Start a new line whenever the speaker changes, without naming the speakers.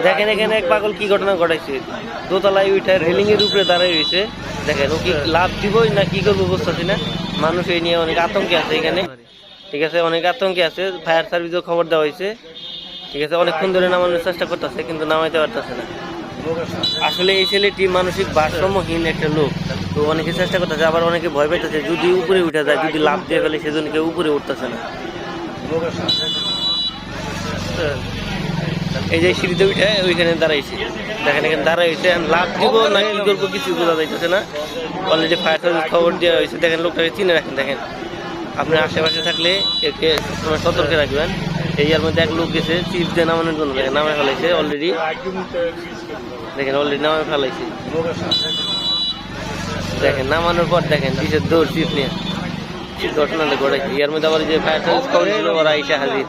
দেখেন এখানে এক পাগল কি ঘটনা ঘটাইছে, দোতলায় উঠে রেলিং এর উপরে দাঁড়ায় রয়েছে। দেখেন ও কি লাভ দিবই না কি করবো বুঝতেছি না। মানুষ এই নিয়ে অনেক আতঙ্কে আছে এখানে, ঠিক আছে, অনেক আতঙ্কে আছে। ফায়ার সার্ভিসও খবর দেওয়া হয়েছে, ঠিক আছে। অনেকক্ষণ ধরে নামানোর চেষ্টা করতেছে কিন্তু নামাইতে পারতেছে না। আসলে এই ছেলেটি মানসিক ভারসাম্যহীন একটা লোক, তো অনেকে চেষ্টা করতেছে, আবার অনেকে ভয় পাইতেছে যদি উপরে উঠে যায়, যদি লাভ দিয়ে ফেলে সেজন্য কেউ উপরে উঠতেছে না। এই যে সিঁড়িতে উঠে ওইখানে দাঁড়াইছে, দেখেন এখানে দাঁড়াইছে, লাভ দিব না কি করবো কিছু বোঝা যাইতেছে না। অলরেডি ফায়ার সার্ভিস খবর দেওয়া হয়েছে। দেখেন লোকটাকে চিনে রাখেন, দেখেন আপনার আশেপাশে থাকলে একে সবসময় সতর্কে রাখবেন। এই এর মধ্যে এক লোক গেছে চিপ দিয়ে নামানোর জন্য, দেখেন নামায় ফেলাইছে অলরেডি, দেখেন অলরেডি নামায় ফেলাইছে। দেখেন নামানোর পর দেখেন কিসের দৌড় চিপ নিয়ে ঘটনাটা ঘটাইছে। এর মধ্যে আবার যে ফায়ার সার্ভিস খবর ছিল ওরা এসে হাজির।